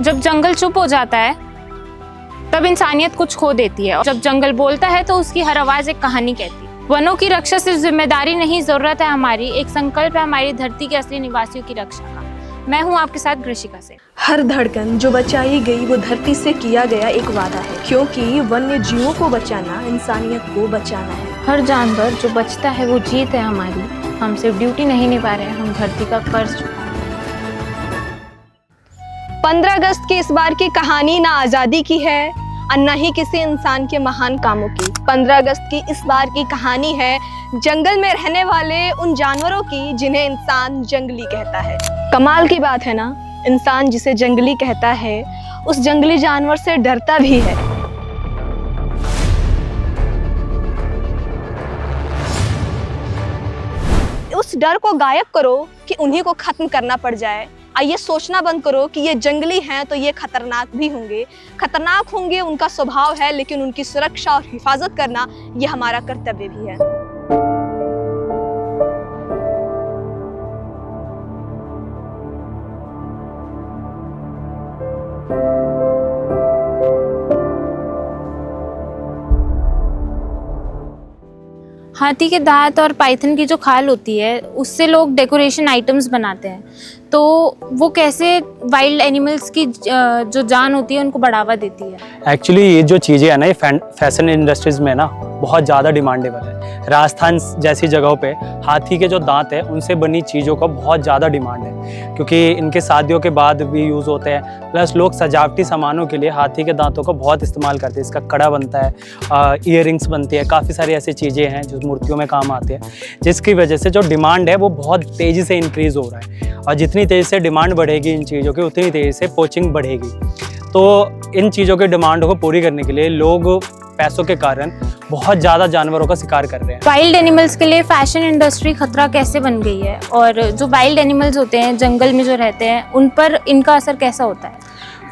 जब जंगल चुप हो जाता है तब इंसानियत कुछ खो देती है। जब जंगल बोलता है तो उसकी हर आवाज एक कहानी कहती है। वनों की रक्षा सिर्फ जिम्मेदारी नहीं, जरूरत है हमारी, एक संकल्प है हमारी धरती के असली निवासियों की रक्षा का। मैं हूँ आपके साथ ग्रशिका से। हर धड़कन जो बचाई गई वो धरती से किया गया एक वादा है, क्योंकि वन्य जीवों को बचाना इंसानियत को बचाना है। हर जानवर जो बचता है वो जीत है हमारी। हम सिर्फ ड्यूटी नहीं निभा रहे, हम धरती का कर्ज चुका रहे हैं। 15 अगस्त की इस बार की कहानी ना आज़ादी की है और न ही किसी इंसान के महान कामों की। 15 अगस्त की इस बार की कहानी है जंगल में रहने वाले उन जानवरों की जिन्हें इंसान जंगली कहता है। कमाल की बात है ना, इंसान जिसे जंगली कहता है उस जंगली जानवर से डरता भी है। उस डर को गायब करो कि उन्हीं को खत्म करना पड़ जाए। आइए सोचना बंद करो कि ये जंगली हैं तो ये खतरनाक भी होंगे। खतरनाक होंगे, उनका स्वभाव है, लेकिन उनकी सुरक्षा और हिफाजत करना ये हमारा कर्तव्य भी है। हाथी के दांत और पाइथन की जो खाल होती है उससे लोग डेकोरेशन आइटम्स बनाते हैं। तो वो कैसे वाइल्ड एनिमल्स की जो जान होती है उनको बढ़ावा देती है। एक्चुअली ये जो चीज़ें हैं ना, ये फैशन इंडस्ट्रीज में ना बहुत ज़्यादा डिमांडेबल है। राजस्थान जैसी जगहों पे हाथी के जो दांत हैं उनसे बनी चीज़ों का बहुत ज़्यादा डिमांड है, क्योंकि इनके शादियों के बाद भी यूज़ होते हैं। प्लस लोग सजावटी सामानों के लिए हाथी के दांतों का बहुत इस्तेमाल करते हैं। इसका कड़ा बनता है, ईयरिंग्स बनती है, काफ़ी सारी ऐसी चीज़ें हैं जो मूर्तियों में काम आती हैं, जिसकी वजह से जो डिमांड है वो बहुत तेज़ी से इंक्रीज़ हो रहा है। और जितनी तेज़ी से डिमांड बढ़ेगी इन चीज़ों की, उतनी तेज़ी से पोचिंग बढ़ेगी। तो इन चीज़ों की डिमांड को पूरी करने के लिए लोग पैसों के कारण बहुत ज़्यादा जानवरों का शिकार कर रहे हैं। वाइल्ड एनिमल्स के लिए फैशन इंडस्ट्री खतरा कैसे बन गई है, और जो वाइल्ड एनिमल्स होते हैं जंगल में जो रहते हैं उन पर इनका असर कैसा होता है।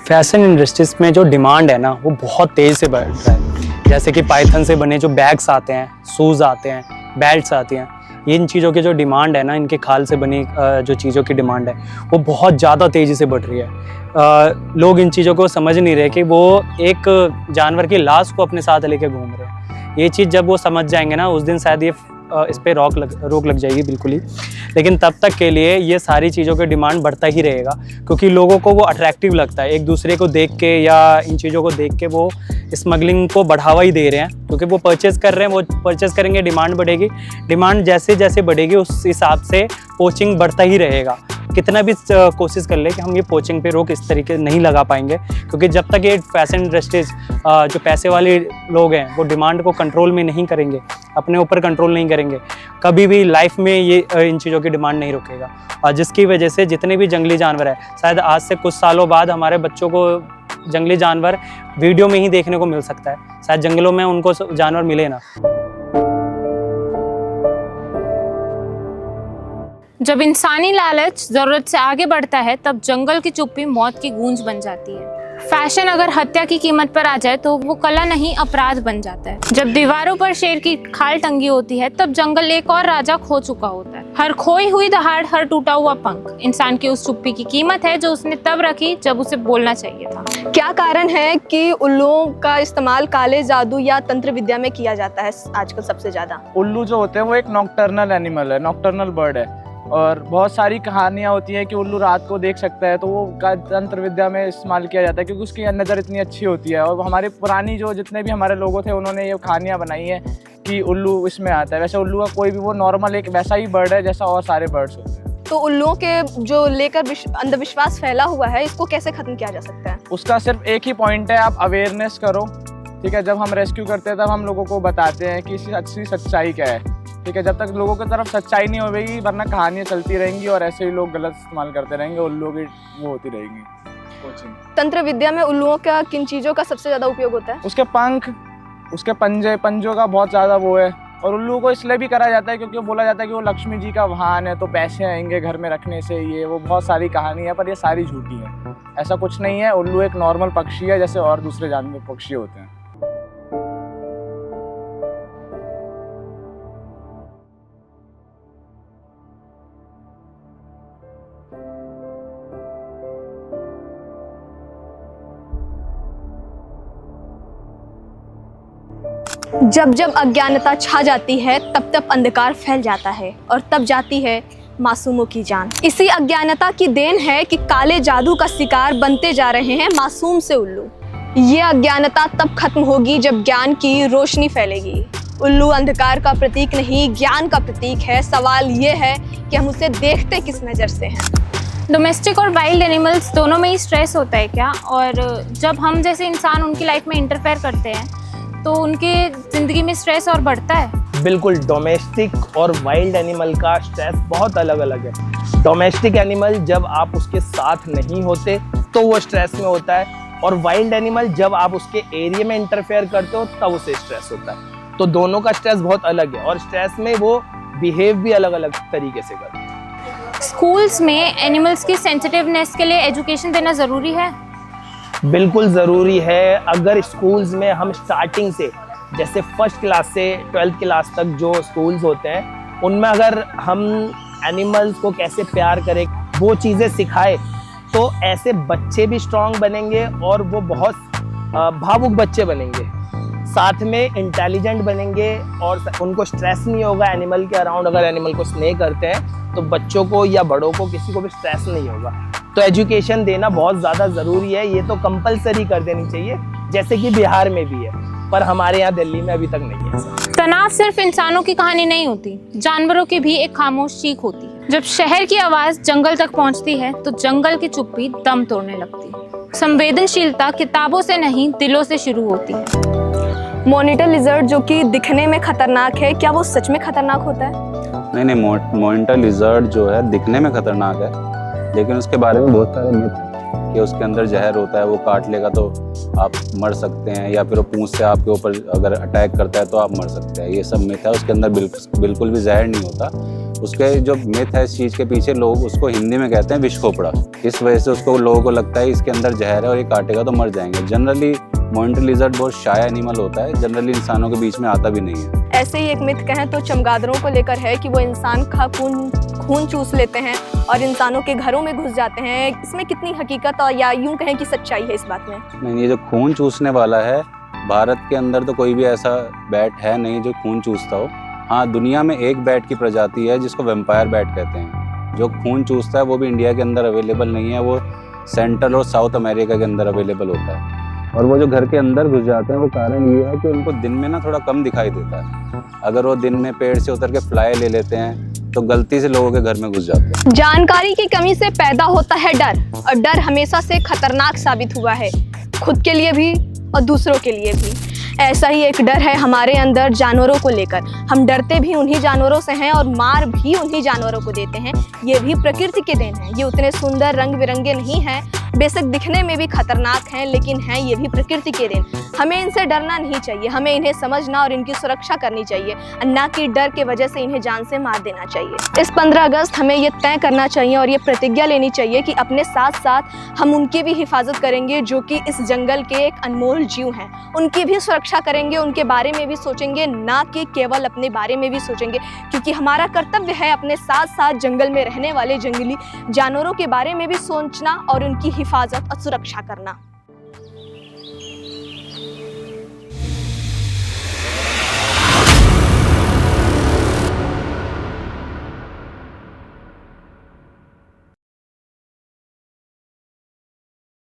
फैशन इंडस्ट्रीज में जो डिमांड है ना वो बहुत तेज़ से बढ़ रहा है। जैसे कि पाइथन से बने जो बैग्स आते हैं, शूज़ आते हैं, बेल्ट्स आती हैं, इन चीज़ों की जो डिमांड है ना, इनके खाल से बनी जो चीज़ों की डिमांड है वो बहुत ज़्यादा तेज़ी से बढ़ रही है। लोग इन चीज़ों को समझ नहीं रहे कि वो एक जानवर की लाश को अपने साथ लेके घूम रहे हैं। ये चीज़ जब वो समझ जाएंगे ना, उस दिन शायद ये इस पर रोक लग जाएगी बिल्कुल ही। लेकिन तब तक के लिए ये सारी चीज़ों की डिमांड बढ़ता ही रहेगा, क्योंकि लोगों को वो अट्रैक्टिव लगता है। एक दूसरे को देख के या इन चीज़ों को देख के वो स्मगलिंग को बढ़ावा ही दे रहे हैं, क्योंकि वो परचेज़ कर रहे हैं, वो परचेज़ करेंगे, डिमांड बढ़ेगी। डिमांड जैसे जैसे बढ़ेगी उस हिसाब से पोचिंग बढ़ता ही रहेगा। कितना भी कोशिश कर ले कि हम ये पोचिंग पे रोक इस तरीके नहीं लगा पाएंगे, क्योंकि जब तक ये फैशन इंडस्ट्रीज जो पैसे वाले लोग हैं वो डिमांड को कंट्रोल में नहीं करेंगे, अपने ऊपर कंट्रोल नहीं करेंगे, कभी भी लाइफ में ये इन चीज़ों की डिमांड नहीं रुकेगा। और जिसकी वजह से जितने भी जंगली जानवर हैं, शायद आज से कुछ सालों बाद हमारे बच्चों को जंगली जानवर वीडियो में ही देखने को मिल सकता है। शायद जंगलों में उनको जानवर मिले ना। जब इंसानी लालच जरूरत से आगे बढ़ता है तब जंगल की चुप्पी मौत की गूंज बन जाती है। फैशन अगर हत्या की कीमत पर आ जाए तो वो कला नहीं अपराध बन जाता है। जब दीवारों पर शेर की खाल टंगी होती है तब जंगल एक और राजा खो चुका होता है। हर खोई हुई दहाड़, हर टूटा हुआ पंख इंसान की उस चुप्पी की कीमत है जो उसने तब रखी जब उसे बोलना चाहिए था। क्या कारण है कि उल्लुओं का इस्तेमाल काले जादू या तंत्र विद्या में किया जाता है आजकल सबसे ज्यादा? उल्लू जो होते हैं वो एक नॉकटर्नल एनिमल है, नॉकटर्नल बर्ड है, और बहुत सारी कहानियाँ होती हैं कि उल्लू रात को देख सकता है, तो वो तंत्र विद्या में इस्तेमाल किया जाता है क्योंकि उसकी नज़र इतनी अच्छी होती है। और हमारे पुरानी जो जितने भी हमारे लोगों थे उन्होंने ये कहानियाँ बनाई हैं कि उल्लू इसमें आता है। वैसे उल्लू का कोई भी वो नॉर्मल एक वैसा ही बर्ड है जैसा और सारे बर्ड्स होते हैं। तो उल्लुओं के जो लेकर अंधविश्वास फैला हुआ है, इसको कैसे खत्म किया जा सकता है? उसका सिर्फ एक ही पॉइंट है, आप अवेयरनेस करो, ठीक है। जब हम रेस्क्यू करते हैं तब हम लोगों को बताते हैं कि इसकी अच्छी सच्चाई क्या है, ठीक है। जब तक लोगों की तरफ सच्चाई नहीं होगी, वरना कहानियाँ चलती रहेंगी और ऐसे ही लोग गलत इस्तेमाल करते रहेंगे, उल्लुओं की वो होती रहेंगी। तंत्र विद्या में उल्लुओं का किन चीज़ों का सबसे ज़्यादा उपयोग होता है? उसके पंख, उसके पंजों का बहुत ज़्यादा वो है। और उल्लू को इसलिए भी करा जाता है क्योंकि वो बोला जाता है कि वो लक्ष्मी जी का वाहन है, तो पैसे आएंगे घर में रखने से, ये वो बहुत सारी कहानी है, पर ये सारी झूठी है। ऐसा कुछ नहीं है। उल्लू एक नॉर्मल पक्षी है जैसे और दूसरे जानवर पक्षी होते हैं। जब जब अज्ञानता छा जाती है तब तब अंधकार फैल जाता है और तब जाती है मासूमों की जान। इसी अज्ञानता की देन है कि काले जादू का शिकार बनते जा रहे हैं मासूम से उल्लू। ये अज्ञानता तब खत्म होगी जब ज्ञान की रोशनी फैलेगी। उल्लू अंधकार का प्रतीक नहीं, ज्ञान का प्रतीक है। सवाल ये है कि हम उसे देखते किस नज़र से हैं। डोमेस्टिक और वाइल्ड एनिमल्स दोनों में ही स्ट्रेस होता है क्या? और जब हम जैसे इंसान उनकी लाइफ में इंटरफेयर करते हैं तो उनके ज़िंदगी में स्ट्रेस और बढ़ता है? बिल्कुल, डोमेस्टिक और वाइल्ड एनिमल का स्ट्रेस बहुत अलग अलग है। डोमेस्टिक एनिमल जब आप उसके साथ नहीं होते तो वो स्ट्रेस में होता है, और वाइल्ड एनिमल जब आप उसके एरिया में इंटरफेयर करते हो तब उसे स्ट्रेस होता है। तो दोनों का स्ट्रेस बहुत अलग है, और स्ट्रेस में वो बिहेव भी अलग अलग तरीके से करते हैं। स्कूल्स में एनिमल्स की सेंसिटिवनेस के लिए एजुकेशन देना ज़रूरी है? बिल्कुल ज़रूरी है। अगर स्कूल्स में हम स्टार्टिंग से, जैसे फर्स्ट क्लास से 12th क्लास तक जो स्कूल्स होते हैं, उनमें अगर हम एनिमल्स को कैसे प्यार करें वो चीज़ें सिखाए तो ऐसे बच्चे भी स्ट्रांग बनेंगे और वो बहुत भावुक बच्चे बनेंगे, साथ में इंटेलिजेंट बनेंगे, और उनको स्ट्रेस नहीं होगा एनिमल के अराउंड। अगर एनिमल को स्ने करते हैं तो बच्चों को या बड़ों को किसी को भी स्ट्रेस नहीं होगा। तो एजुकेशन देना बहुत ज़्यादा ज़रूरी है। ये तो कंपलसरी कर देनी चाहिए, जैसे कि बिहार में भी है, पर हमारे यहाँ दिल्ली में अभी तक नहीं है। तनाव सिर्फ इंसानों की कहानी नहीं होती, जानवरों की भी एक खामोश चीख होती है। जब शहर की आवाज़ जंगल तक पहुँचती है तो जंगल की चुप्पी दम तोड़ने लगती है। संवेदनशीलता किताबों से नहीं, दिलों से शुरू होती है। मॉनिटर लिजर्ड जो कि दिखने में खतरनाक है, क्या वो सच में खतरनाक होता है? नहीं, मॉनिटर लिजर्ड जो है दिखने में खतरनाक है, लेकिन उसके बारे में बहुत सारे मिथ हैं कि उसके अंदर जहर होता है, वो काट लेगा तो आप मर सकते हैं, या फिर वो पूंछ से आपके ऊपर अगर अटैक करता है तो आप मर सकते हैं। ये सब मिथ है। उसके अंदर बिल्कुल भी जहर नहीं होता। उसके जो मिथ है इस चीज़ के पीछे, लोग उसको हिंदी में कहते हैं विष खोपड़ा। इस वजह से उसको लोगों को लगता है इसके अंदर जहर है और ये काटेगा तो मर जाएंगे। जनरली मॉनिटर लिजर्ड बहुत शाय एनिमल होता है, जनरली इंसानों के बीच में आता भी नहीं है। ऐसे ही एक मिथ कहें तो चमगादड़ों को लेकर है कि वो इंसान का खून चूस लेते हैं और इंसानों के घरों में घुस जाते हैं। इसमें कितनी हकीकत और या यूं कहें कि सच्चाई है इस बात में? नहीं, ये जो खून चूसने वाला है, भारत के अंदर तो कोई भी ऐसा बैट है नहीं जो खून चूसता हो। हाँ, दुनिया में एक बैट की प्रजाति है जिसको वेम्पायर बैट कहते हैं, जो खून चूसता है। वो भी इंडिया के अंदर अवेलेबल नहीं है, वो सेंट्रल और साउथ अमेरिका के अंदर अवेलेबल होता है। और वो जो घर के अंदर घुस जाते हैं, वो कारण ये है कि उनको दिन में ना थोड़ा कम दिखाई देता है। अगर वो दिन में पेड़ से उतर के फ्लाई ले लेते हैं तो गलती से लोगों के घर में घुस जाते हैं। जानकारी की कमी से पैदा होता है डर, और डर हमेशा से खतरनाक साबित हुआ है, खुद के लिए भी और दूसरों के लिए भी। ऐसा ही एक डर है हमारे अंदर जानवरों को लेकर। हम डरते भी उन्हीं जानवरों से हैं और मार भी उन्हीं जानवरों को देते हैं। ये भी प्रकृति के देन है। ये उतने सुंदर रंग बिरंगे नहीं हैं, बेशक दिखने में भी खतरनाक हैं, लेकिन हैं ये भी प्रकृति के देन। हमें इनसे डरना नहीं चाहिए, हमें इन्हें समझना और इनकी सुरक्षा करनी चाहिए, ना कि डर के वजह से इन्हें जान से मार देना चाहिए। इस 15 अगस्त हमें ये तय करना चाहिए और ये प्रतिज्ञा लेनी चाहिए कि अपने साथ साथ हम उनकी भी हिफाजत करेंगे जो कि इस जंगल के एक अनमोल जीव हैं। उनकी भी सुरक्षा करेंगे, उनके बारे में भी सोचेंगे, ना कि केवल अपने बारे में भी सोचेंगे, क्योंकि हमारा कर्तव्य है अपने साथ साथ जंगल में रहने वाले जंगली जानवरों के बारे में भी सोचना और उनकी हिफाजत और सुरक्षा करना।